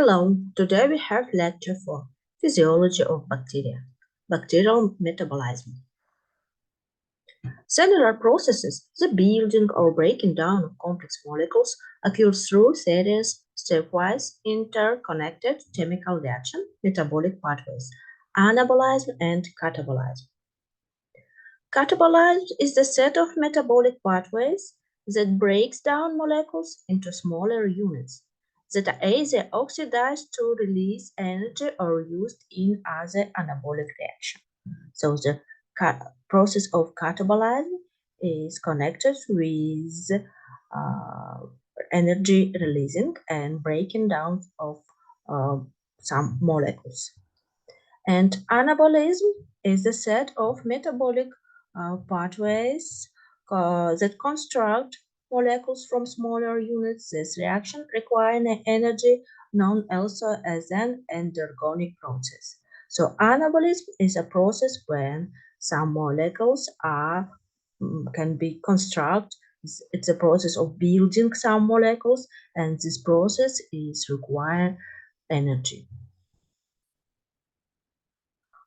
Hello, today we have lecture for Physiology of Bacteria, Bacterial Metabolism. Cellular processes, the building or breaking down of complex molecules, occurs through various stepwise interconnected chemical reaction metabolic pathways, anabolism and catabolism. Catabolism is the set of metabolic pathways that breaks down molecules into smaller units that are either oxidized to release energy or used in other anabolic reaction. So the process of catabolism is connected with energy releasing and breaking down of some molecules. And anabolism is the set of metabolic pathways that construct molecules from smaller units. This reaction requires energy known also as an endergonic process. So anabolism is a process when some molecules can be constructed. It's a process of building some molecules, and this process is require energy.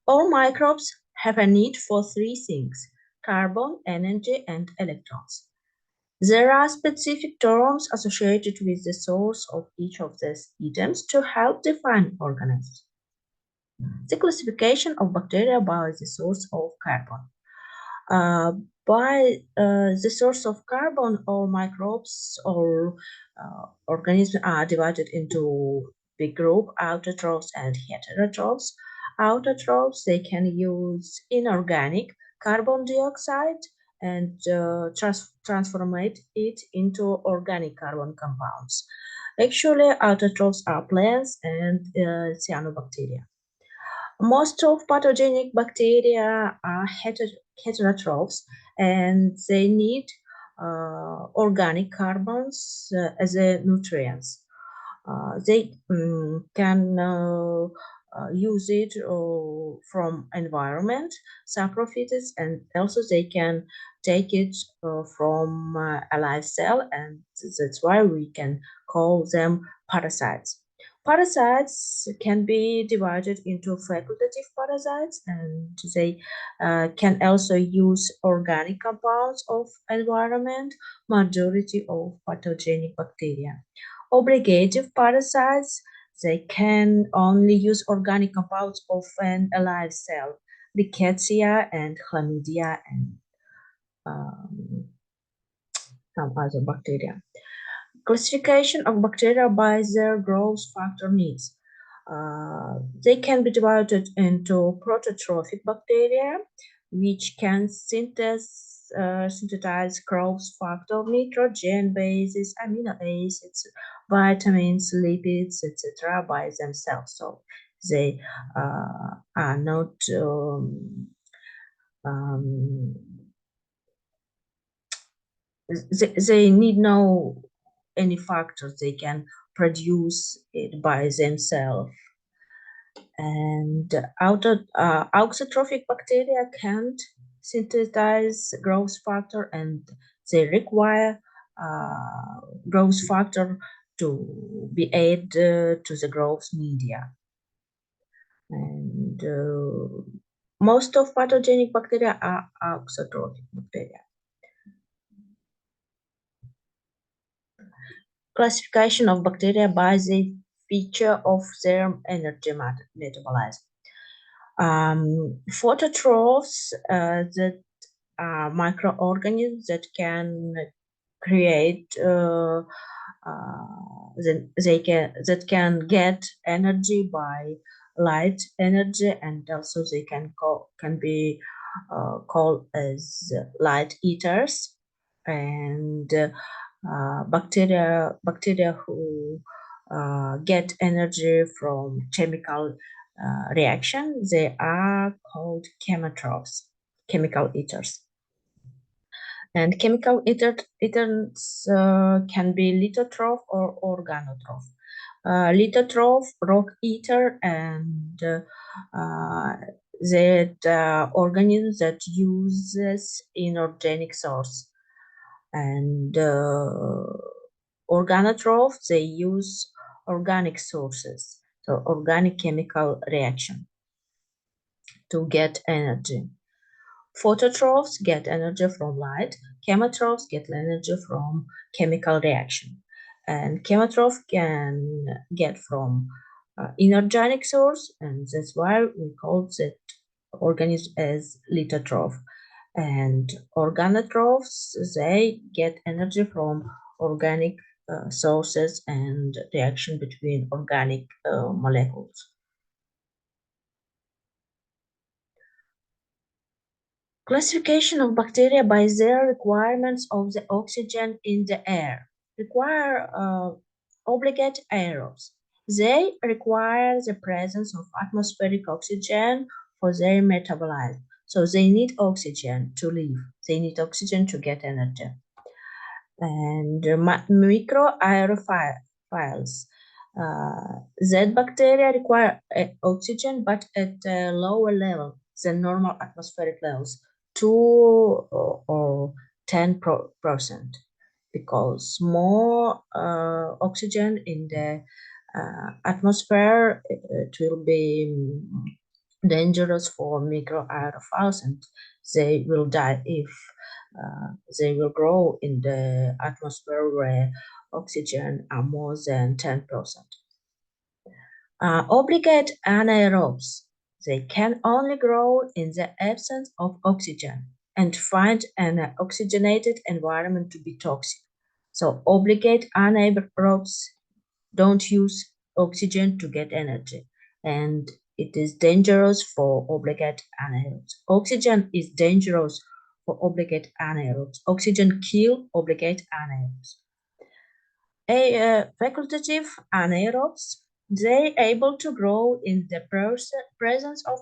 All microbes have a need for three things: carbon, energy, and electrons. There are specific terms associated with the source of each of these items to help define organisms. The classification of bacteria by the source of carbon. By the source of carbon, all microbes or organisms are divided into big group, autotrophs and heterotrophs. Autotrophs, they can use inorganic carbon dioxide and transform it into organic carbon compounds. Actually, autotrophs are plants and cyanobacteria. Most of pathogenic bacteria are heterotrophs, and they need organic carbons as a nutrients. They can use it from environment, saprophytes, and also they can take it from a live cell, and that's why we can call them parasites. Parasites can be divided into facultative parasites, and they can also use organic compounds of environment, majority of pathogenic bacteria. Obligative parasites, they can only use organic compounds of an alive cell, Rickettsia and Chlamydia and some other bacteria. Classification of bacteria by their growth factor needs. They can be divided into prototrophic bacteria, which can synthesize growth factor, nitrogen, bases, amino acids, vitamins, lipids, etc. by themselves. So they are not they need no any factors. They can produce it by themselves. And auxotrophic bacteria can't synthesize growth factor, and they require growth factor to be added to the growth media. And most of pathogenic bacteria are auxotrophic bacteria. Classification of bacteria by the feature of their energy metabolism. Phototrophs that are microorganisms that can create that can get energy by light energy, and also they can be called as light eaters. And bacteria who get energy from chemical reaction, they are called chemotrophs, chemical eaters. And chemical eaters can be lithotroph or organotroph. Lithotroph, rock eater, and that organisms that uses inorganic source. And organotroph, they use organic sources, so organic chemical reaction to get energy. Phototrophs get energy from light, chemotrophs get energy from chemical reaction. And chemotroph can get from inorganic source, and that's why we call that organism as lithotroph. And organotrophs, they get energy from organic sources and reaction between organic molecules. Classification of bacteria by their requirements of the oxygen in the air require obligate aerobes. They require the presence of atmospheric oxygen for their metabolism. So they need oxygen to live. They need oxygen to get energy. And microaerophiles. That bacteria require oxygen, but at a lower level than normal atmospheric levels, 2 or 10%, because more oxygen in the atmosphere, it will be dangerous for microaerophiles, and they will die if they will grow in the atmosphere where oxygen are more than 10%. Obligate anaerobes. They can only grow in the absence of oxygen and find an oxygenated environment to be toxic. So obligate anaerobes don't use oxygen to get energy, and it is dangerous for obligate anaerobes. Oxygen is dangerous for obligate anaerobes. Oxygen kills obligate anaerobes. Facultative anaerobes, they able to grow in the presence of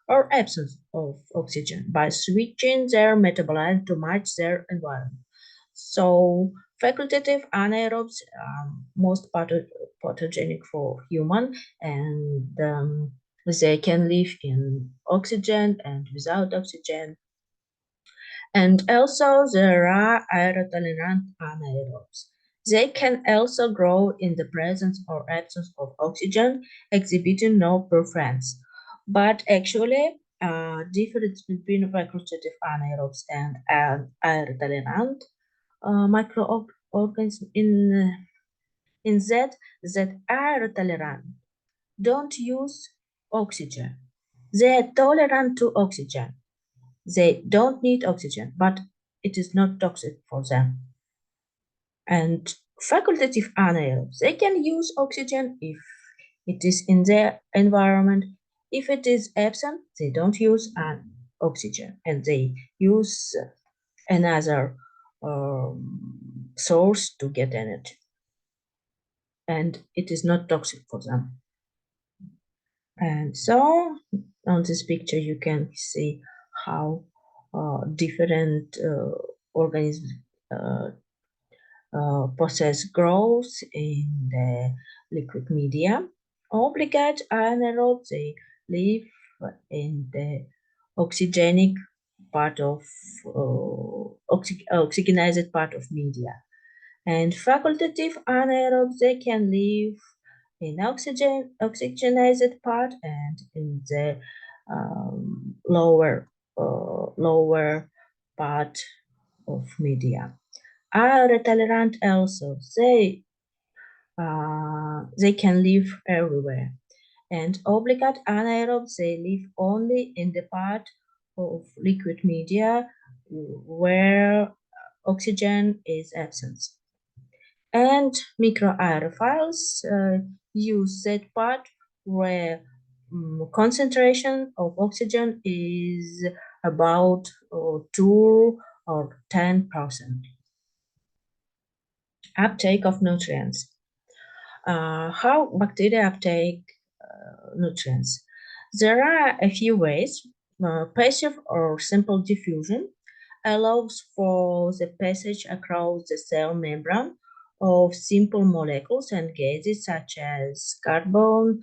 or absence of oxygen by switching their metabolism to match their environment. So facultative anaerobes are most pathogenic for human, and they can live in oxygen and without oxygen. And also there are aerotolerant anaerobes. They can also grow in the presence or absence of oxygen, exhibiting no preference. But actually, difference between facultative anaerobes and aerotolerant microorganisms in that are tolerant don't use oxygen. They are tolerant to oxygen. They don't need oxygen, but it is not toxic for them. And facultative anaerobes, they can use oxygen if it is in their environment. If it is absent, they don't use an oxygen, and they use another source to get energy. And it is not toxic for them. And so on this picture, you can see how different organisms process growth in the liquid media. Obligate anaerobes, they live in the oxygenic part of oxygenized part of media. And facultative anaerobes, they can live in oxygenized part and in the lower part of media. Tolerant also, they can live everywhere. And obligate anaerobes, they live only in the part of liquid media where oxygen is absent. And microaerophiles use that part where concentration of oxygen is about 2 or 10%. Uptake of nutrients. How bacteria uptake nutrients? There are a few ways. Passive or simple diffusion allows for the passage across the cell membrane of simple molecules and gases such as carbon,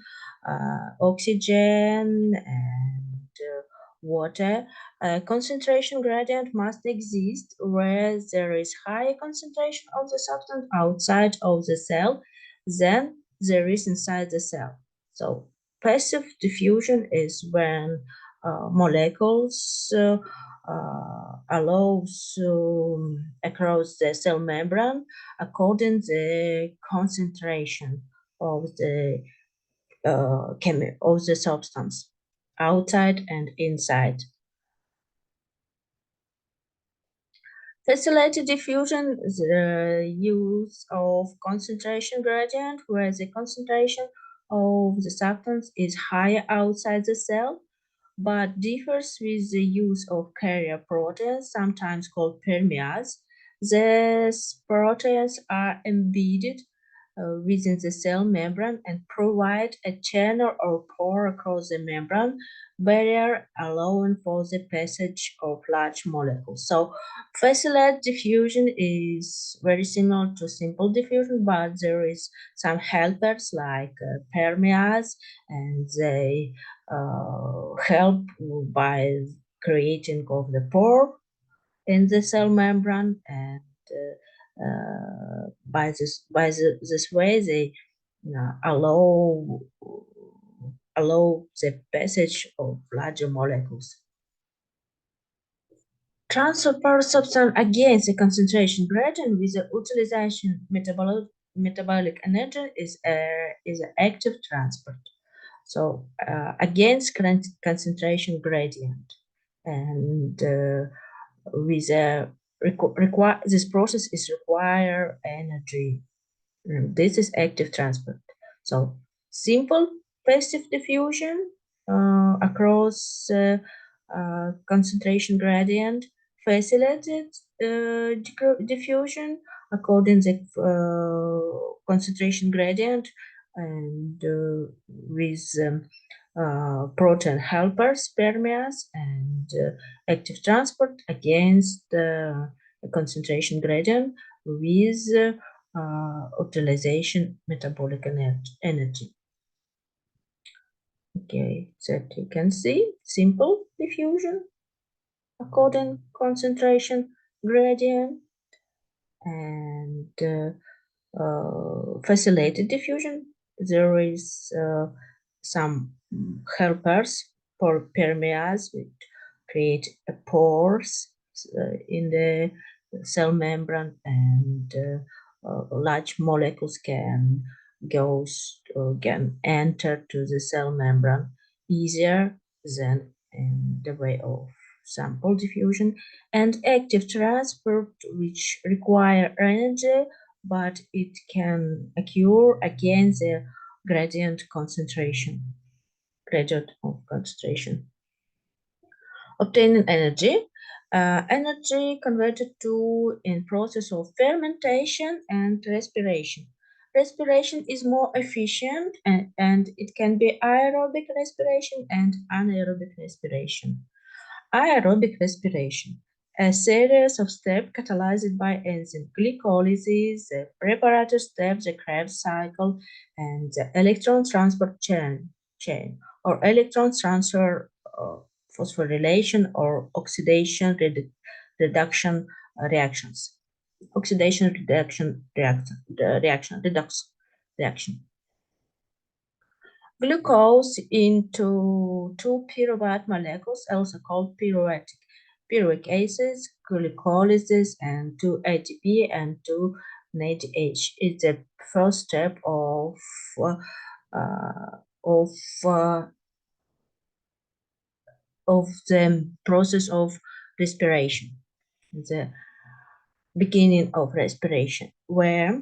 oxygen, and water. A concentration gradient must exist where there is higher concentration of the substance outside of the cell than there is inside the cell. So passive diffusion is when molecules allows across the cell membrane according to the concentration of the of the substance outside and inside. Facilitated diffusion is the use of concentration gradient where the concentration of the substance is higher outside the cell but differs with the use of carrier proteins, sometimes called permease. These proteins are embedded within the cell membrane and provide a channel or pore across the membrane barrier, allowing for the passage of large molecules. So, facilitated diffusion is very similar to simple diffusion, but there is some helpers like permease, and they help by creating of the pore in the cell membrane, and by this way they allow the passage of larger molecules. Transfer substance against the concentration gradient with the utilization metabolic energy is an active transport. So against concentration gradient, and with a require this process is require energy. This is active transport. So simple passive diffusion across concentration gradient, facilitated diffusion according to concentration gradient, and with protein helpers, permease, and active transport against the concentration gradient with utilization metabolic energy. Okay, that you can see simple diffusion according concentration gradient, and facilitated diffusion. There is some helpers for permease which create pores in the cell membrane, and large molecules can can enter to the cell membrane easier than in the way of sample diffusion, and active transport which require energy but it can occur against the gradient of concentration. Obtaining energy. Energy converted to in process of fermentation and respiration. Respiration is more efficient, and it can be aerobic respiration and anaerobic respiration. Aerobic respiration, a series of steps catalyzed by enzyme glycolysis, the preparatory step, the Krebs cycle, and the electron transport chain or electron transfer phosphorylation or oxidation reduction reactions. Oxidation reduction. Glucose into two pyruvate molecules, also called pyruvic acids, glycolysis, and 2 ATP and 2 NADH is the first step of the process of respiration, the beginning of respiration, where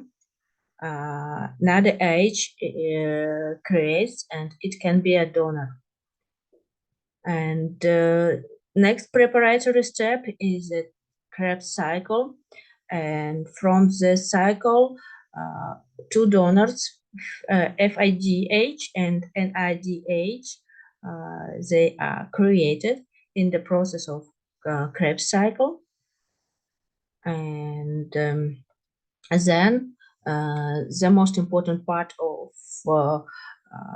NADH creates, and it can be a donor. And next preparatory step is the Krebs cycle, and from the cycle, two donors, FIDH and NIDH, they are created in the process of Krebs cycle, and then the most important part of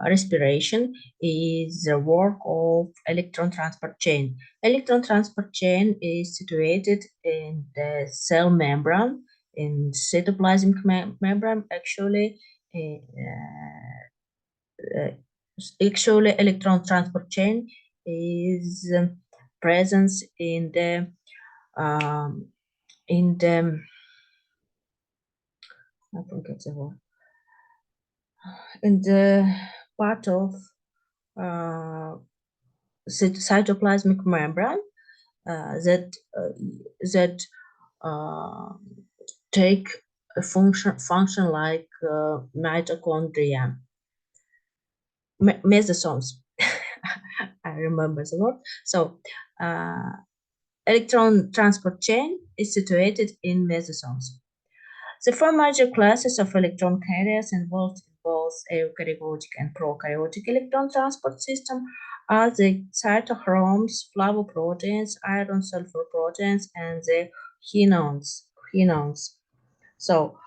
respiration is the work of electron transport chain. Electron transport chain is situated in the cell membrane, in cytoplasmic membrane actually, actually electron transport chain is presence in the um, I forget the word, in the part of uh, cytoplasmic membrane that uh, take a function like mitochondria, mesosomes. I remember the word. So uh, electron transport chain is situated in mesosomes. The four major classes of electron carriers involved in both eukaryotic and prokaryotic electron transport system are the cytochromes, flavoproteins, iron sulfur proteins, and the henones. So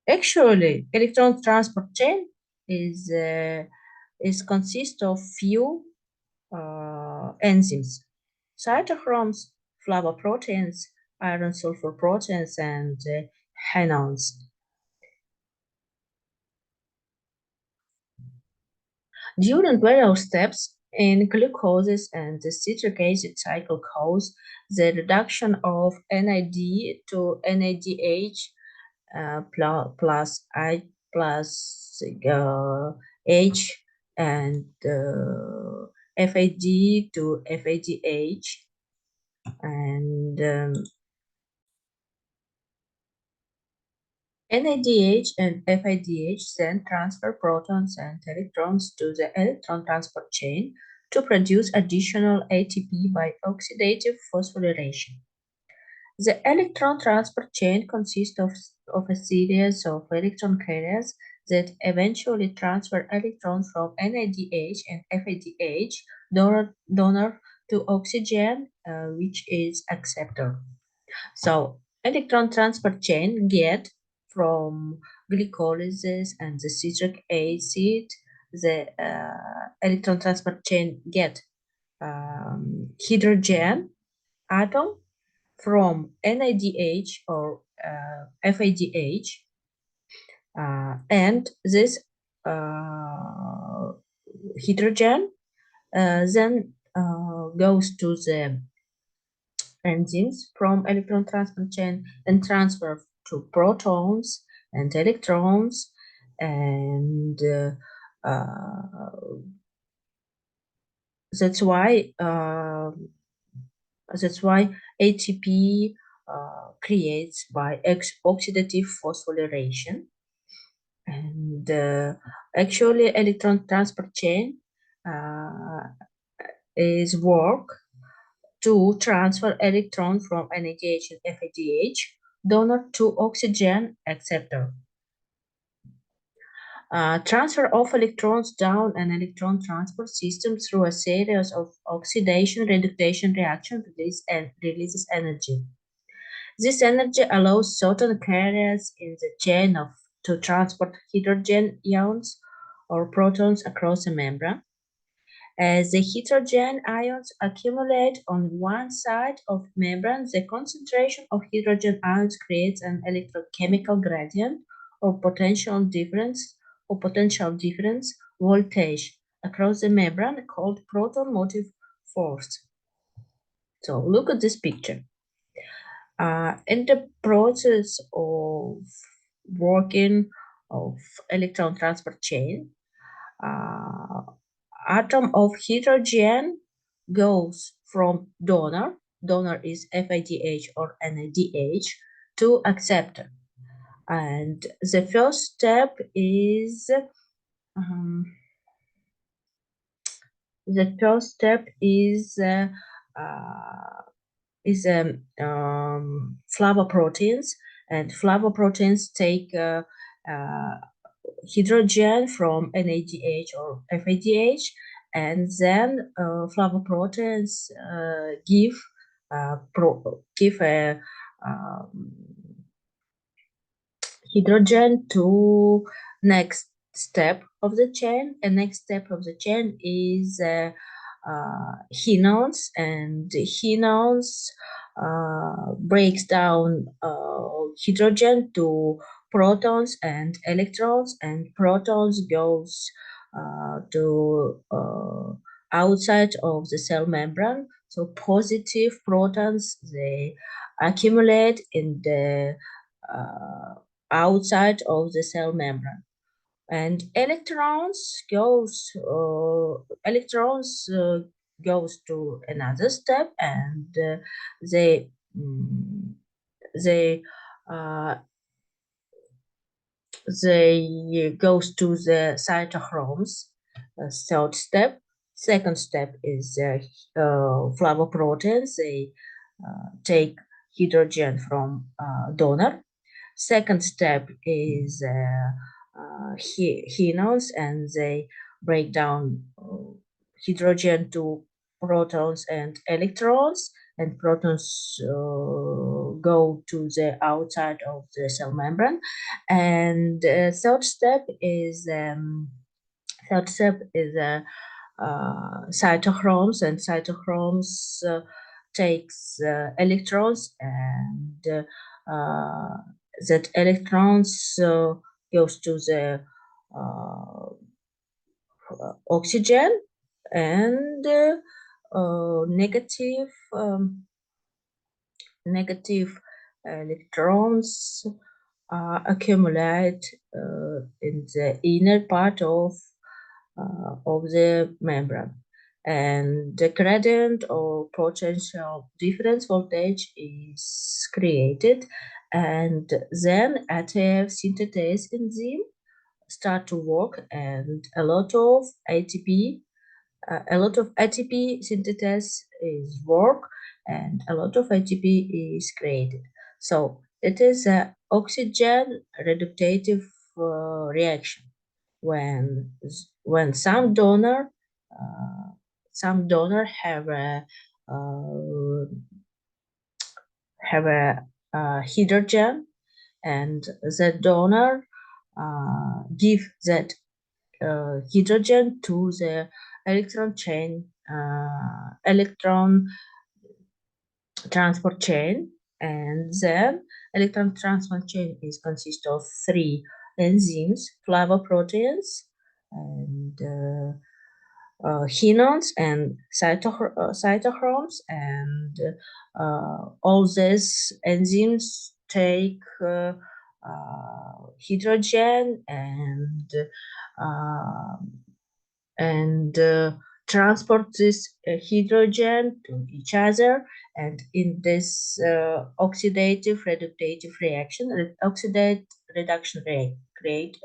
actually, electron transport chain is consist of few enzymes: cytochromes, flavoproteins, iron sulfur proteins, and henones. During various steps in glucoses and the citric acid cycle cause the reduction of NAD to NADH plus I plus H and FAD to FADH and NADH and FADH then transfer protons and electrons to the electron transport chain to produce additional ATP by oxidative phosphorylation. The electron transport chain consists of a series of electron carriers that eventually transfer electrons from NADH and FADH donor to oxygen, which is acceptor. So electron transport chain get from glycolysis and the citric acid, the electron transport chain get hydrogen atom from NADH or FADH, and this hydrogen then goes to the enzymes from electron transport chain and transfer to protons and electrons, and that's why ATP creates by oxidative phosphorylation. And actually, electron transport chain is work to transfer electrons from NADH and FADH donor to oxygen acceptor. Transfer of electrons down an electron transport system through a series of oxidation reduction reactions releases energy. This energy allows certain carriers in the chain to transport hydrogen ions or protons across a membrane. As the hydrogen ions accumulate on one side of membrane, the concentration of hydrogen ions creates an electrochemical gradient or potential difference voltage across the membrane called proton motive force. So look at this picture. In the process of working of electron transport chain, atom of hydrogen goes from donor is FADH or NADH, to acceptor. And the first step is flavoproteins, and flavoproteins take hydrogen from NADH or FADH, and then flavoproteins give a hydrogen to next step of the chain. And next step of the chain is henones, and henones breaks down hydrogen to protons and electrons, and protons goes to outside of the cell membrane. So positive protons, they accumulate in the outside of the cell membrane, and electrons goes to another step, and they mm, they uh, they goes to the cytochromes, third step. Second step is flavoproteins. They take hydrogen from donor. Second step is henones, and they break down hydrogen to protons and electrons, and protons go to the outside of the cell membrane. And third step is cytochromes, and cytochromes takes electrons, and that electrons goes to the uh, oxygen, and negative electrons accumulate in the inner part of the membrane, and the gradient or potential difference voltage is created, and then ATF synthetase enzyme start to work, and a lot of ATP synthesis is work, and a lot of ATP is created. So it is an oxygen reductative reaction when some donor uh, have a hydrogen, and the donor give that hydrogen to the electron transport chain, and then electron transport chain is consist of three enzymes: flavoproteins, and henones, and cytochromes, and all these enzymes take hydrogen, uh, and transport this hydrogen to each other, and in this oxidative reductative reaction, oxidate reduction rate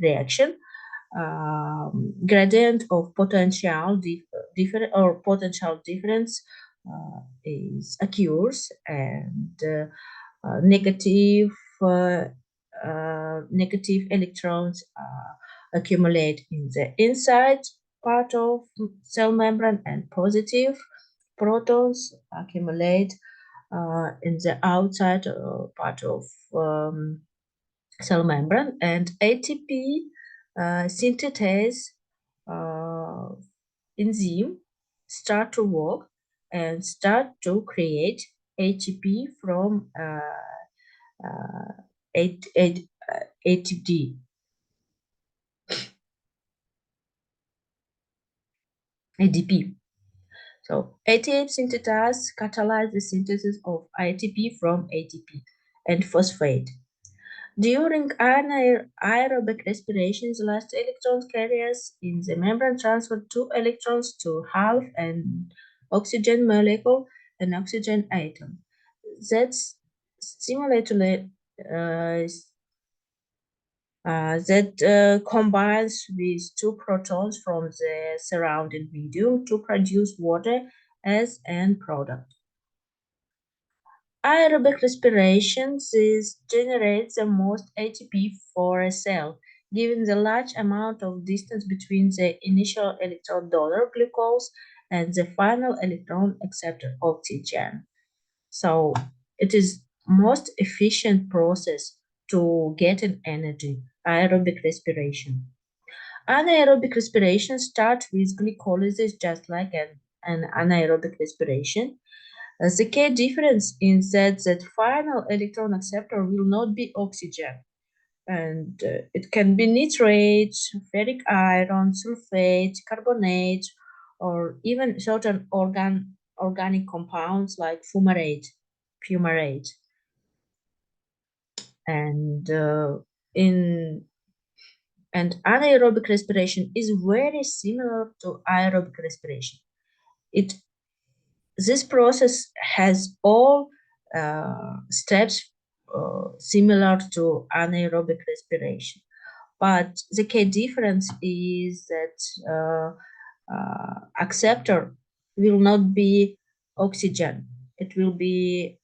reaction, gradient of potential difference is occurs, and uh, negative electrons accumulate in the inside part of cell membrane, and positive protons accumulate in the outside part of cell membrane, and ATP synthetase enzyme start to work and start to create ATP from ATP. ADP. So ATP synthetase catalyze the synthesis of ATP from ATP and phosphate. During anaerobic respiration, the last electron carriers in the membrane transfer two electrons to half an oxygen molecule and oxygen atom. That's stimulated that combines with two protons from the surrounding medium to produce water as end product. Aerobic respiration generates the most ATP for a cell, given the large amount of distance between the initial electron donor glucose and the final electron acceptor oxygen. So it is most efficient process to get an energy, aerobic respiration. Anaerobic respiration starts with glycolysis, just like an anaerobic respiration. The key difference is that final electron acceptor will not be oxygen, and it can be nitrate, ferric iron, sulfate, carbonate, or even certain organic compounds like fumarate. And in and anaerobic respiration is very similar to aerobic respiration. It This process has all steps similar to anaerobic respiration, but the key difference is that acceptor will not be oxygen. It will be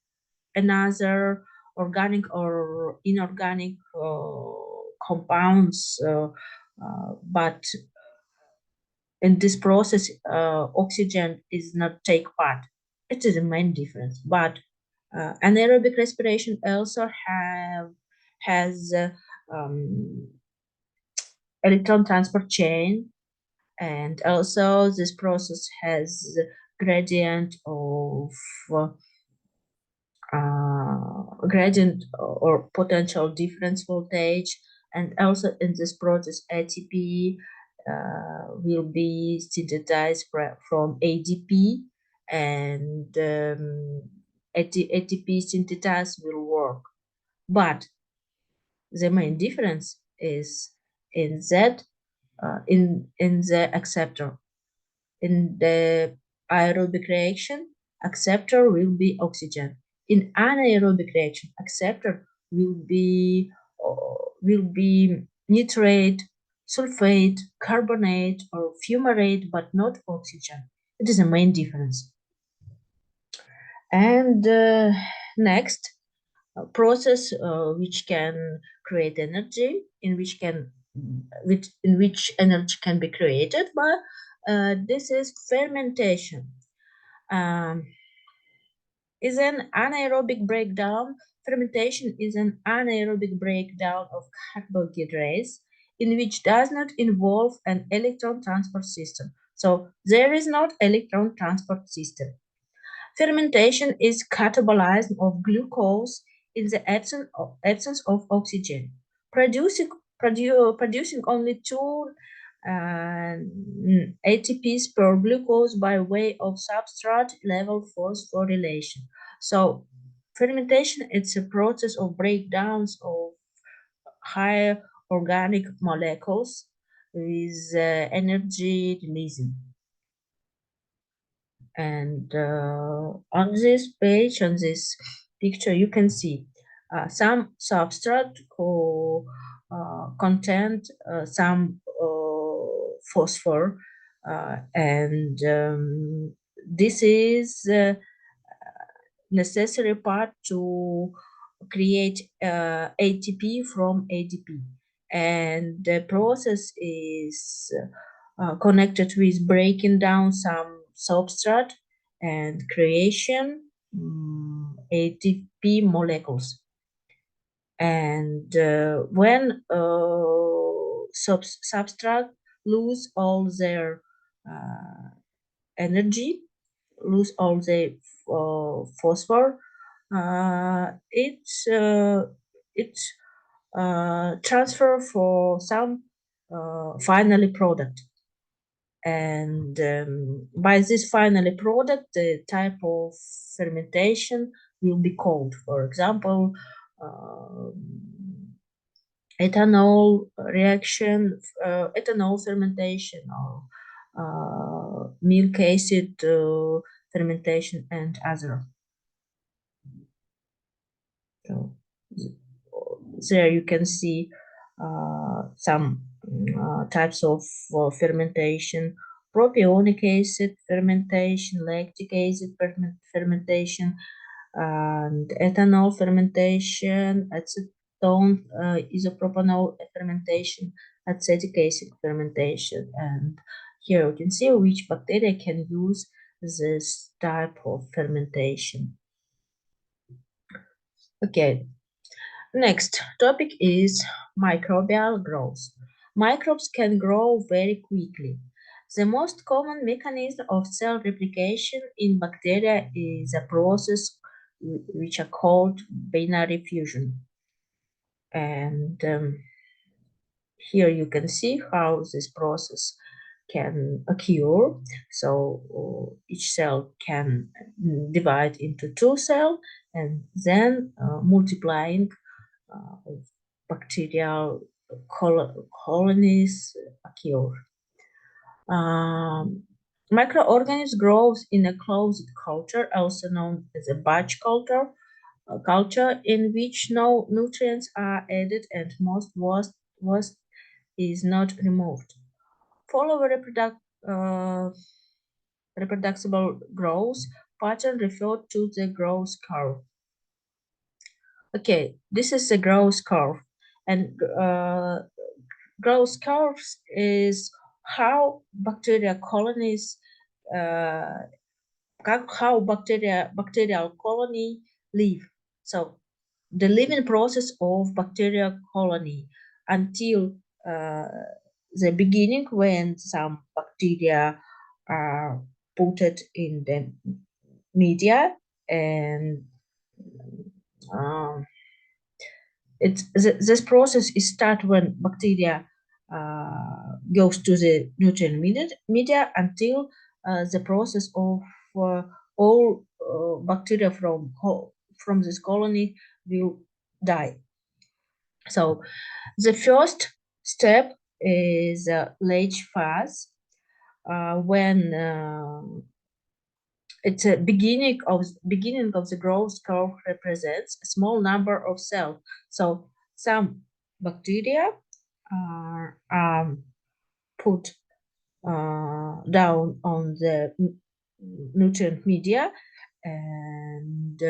another organic or inorganic compounds, but in this process, oxygen is not take part. It is the main difference. But anaerobic respiration also has electron transport chain, and also this process has gradient of gradient or potential difference voltage, and also in this process ATP will be synthesized from ADP, and ATP synthesis will work. But the main difference is in that in the acceptor. In the aerobic reaction, acceptor will be oxygen. In anaerobic reaction, acceptor will be nitrate, sulfate, carbonate, or fumarate, but not oxygen. It is the main difference. And next, a process which can create energy, in which energy can be created, but this is fermentation. Um, is an anaerobic breakdown. Fermentation is an anaerobic breakdown of carbohydrates in which does not involve an electron transport system. So there is not electron transport system. Fermentation is catabolism of glucose in the absence of oxygen, producing only two ATPs per glucose by way of substrate level phosphorylation. So fermentation is a process of breakdowns of higher organic molecules with energy releasing. And on this page, on this picture, you can see some substrate who content some phosphor, and this is necessary part to create ATP from ADP. And the process is connected with breaking down some substrate and creation ATP molecules. And when substrate lose all their energy, lose all the phosphor, it transfer for some finally product. And by this finally product, the type of fermentation will be called, for example, ethanol reaction, ethanol fermentation, or milk acid fermentation, and other. So there you can see some types of fermentation: propionic acid fermentation, lactic acid fermentation, and ethanol fermentation, acetone, isopropanol fermentation, acetic acid fermentation. And here you can see which bacteria can use this type of fermentation. Okay, next topic is microbial growth. Microbes can grow very quickly. The most common mechanism of cell replication in bacteria is a process which are called binary fusion. And here you can see how this process can occur. So each cell can divide into two cells, and then multiplying of bacterial colonies occur. Microorganisms grow in a closed culture, also known as a batch culture, a culture in which no nutrients are added and most waste is not removed. Follow a reproducible growth pattern referred to the growth curve. Okay, this is the growth curve, and growth curves is how bacteria colonies, how bacterial colony live. So the living process of bacterial colony until uh, the beginning when some bacteria are put in the media and um, this process is start when bacteria goes to the nutrient media until the process of all bacteria from this colony will die. So the first step is late phase when it's a beginning of the growth curve represents a small number of cells. So some bacteria are put down on the nutrient media and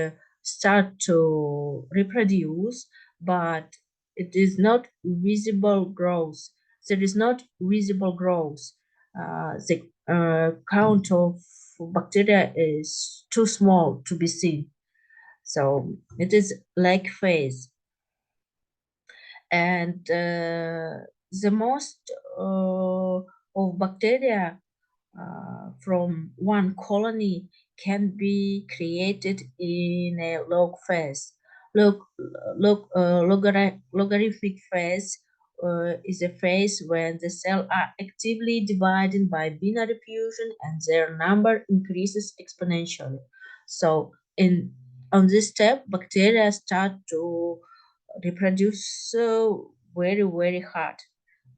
start to reproduce, but it is not visible growth. There is not visible growth. The count of bacteria is too small to be seen. So it is lag phase. And the most of bacteria from one colony can be created in a log phase. Logarithmic phase is a phase when the cells are actively dividing by binary fusion and their number increases exponentially. So on this step, bacteria start to reproduce very hard,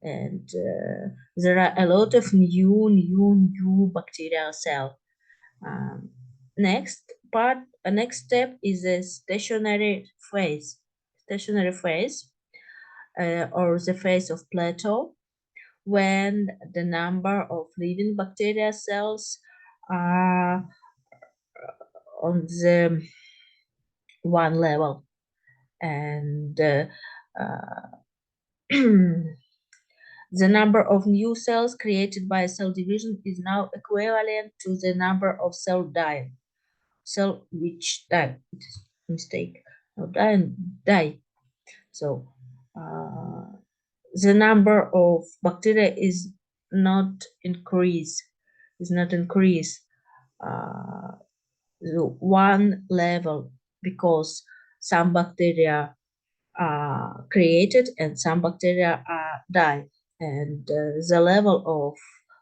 and there are a lot of new bacterial cells. Um, next step is a stationary phase, or the phase of plateau, when the number of living bacteria cells are on the one level, and the number of new cells created by cell division is now equivalent to the number of cell die. Cell which die. Mistake. No, die. So the number of bacteria is not increase. Is not increase. The one level, because some bacteria are created and some bacteria are die, and the level of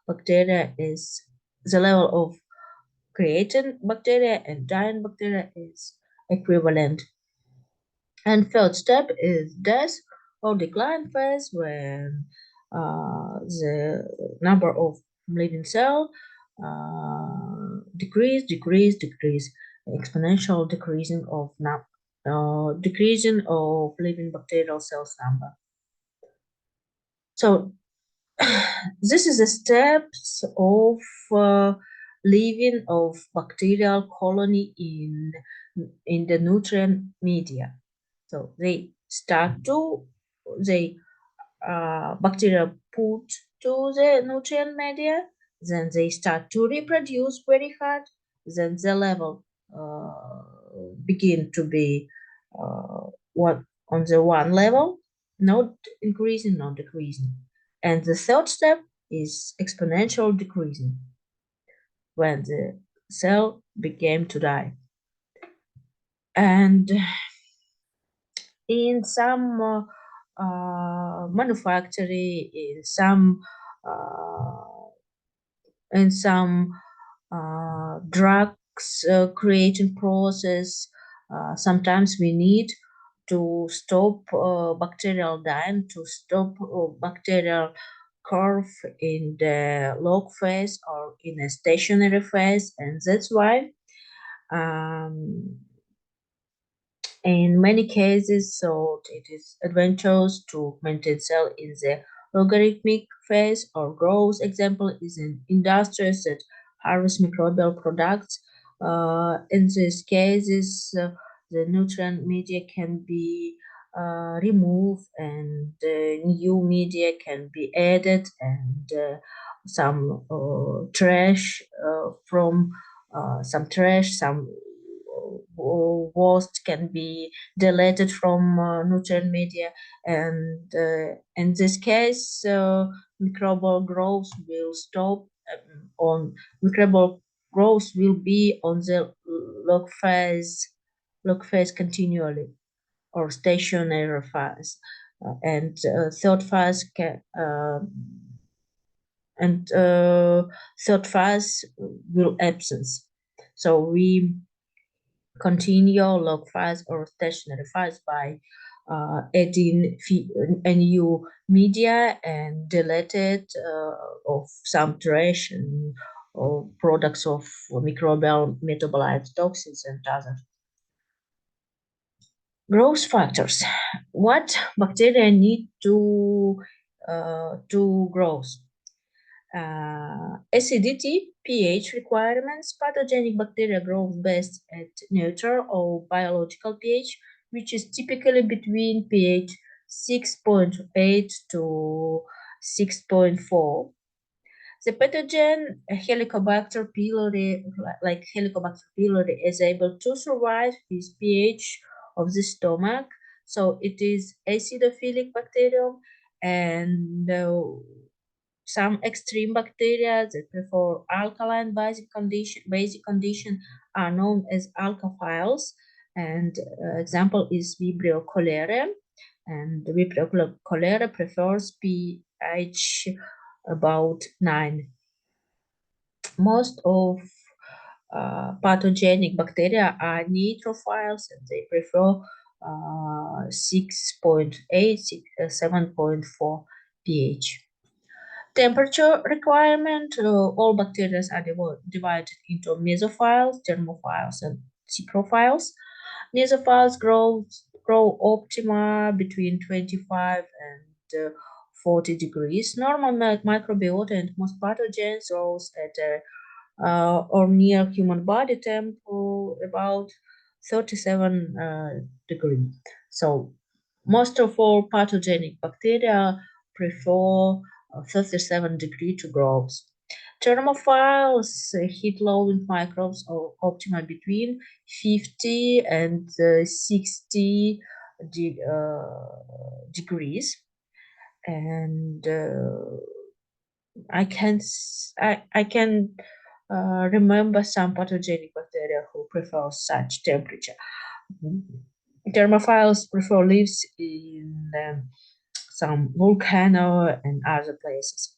bacteria is the level of created bacteria and dying bacteria is equivalent. And third step is death or decline phase, when the number of living cell decrease, exponential decreasing of living bacterial cells number. So this is the steps of living of bacterial colony in the nutrient media. So they bacteria put to the nutrient media, then they start to reproduce very hard, then the level begin to be on the one level, not increasing, not decreasing. And the third step is exponential decreasing when the cell began to die. And in some manufacturing, uh, in some drugs creating process, sometimes we need to stop bacterial dying, to stop bacterial curve in the log phase or in a stationary phase, and that's why um, in many cases, so it is advantageous to maintain cell in the logarithmic phase or growth. Example is in industries that harvest microbial products. In these cases, the nutrient media can be removed and new media can be added, and some trash from some trash, some waste can be deleted from nutrient media, and in this case microbial growth will stop on microbial growth will be on the log phase continually or stationary phase, and third phase and third phase will absence. So we continue log files or stationary files by adding a new media and deleted of some trash and or products of microbial metabolites, toxins, and other growth factors. What bacteria need to grow? Acidity, pH requirements. Pathogenic bacteria grow best at neutral or biological pH, which is typically between pH 6.8 to 6.4. The pathogen Helicobacter pylori, like Helicobacter pylori, is able to survive with pH of the stomach. So it is acidophilic bacterium, and some extreme bacteria that prefer alkaline basic condition are known as alkaphiles, and example is Vibrio cholerae, and Vibrio cholerae prefers pH about 9. Most of pathogenic bacteria are neutrophiles, and they prefer 6.8, 7.4 pH. Temperature requirement, all bacteria are divided into mesophiles, thermophiles, and saprophiles. Mesophiles grow optima between 25 and 40 degrees. Normal microbiota and most pathogens grows at or near human body temp about 37 degrees. So most of all pathogenic bacteria prefer 37 degree to grow. Thermophiles heat loading microbes are optimal between 50 and 60 degrees, and I can remember some pathogenic bacteria who prefer such temperature. Thermophiles prefer lives in some volcano and other places.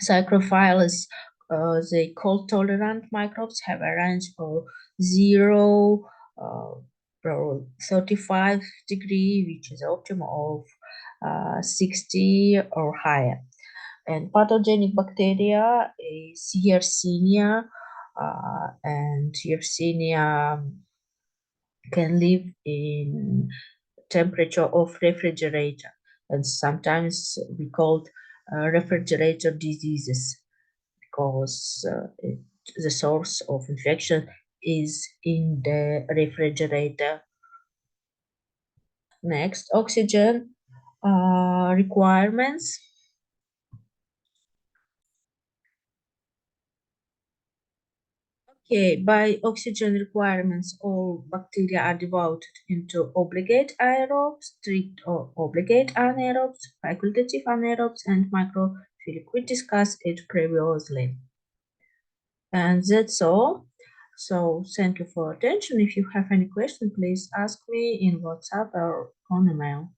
Saprophiles, the cold tolerant microbes, have a range of 0 uh, 35 degree, which is optimal of 60 or higher. And pathogenic bacteria is Yersinia, and Yersinia can live in temperature of refrigerator, and sometimes we called refrigerator diseases because the source of infection is in the refrigerator. Next, oxygen requirements. Okay, by oxygen requirements, all bacteria are divided into obligate aerobes, strict or obligate anaerobes, facultative anaerobes, and microphenotypic We discussed it previously. And that's all. So thank you for attention. If you have any question, please ask me in WhatsApp or on email.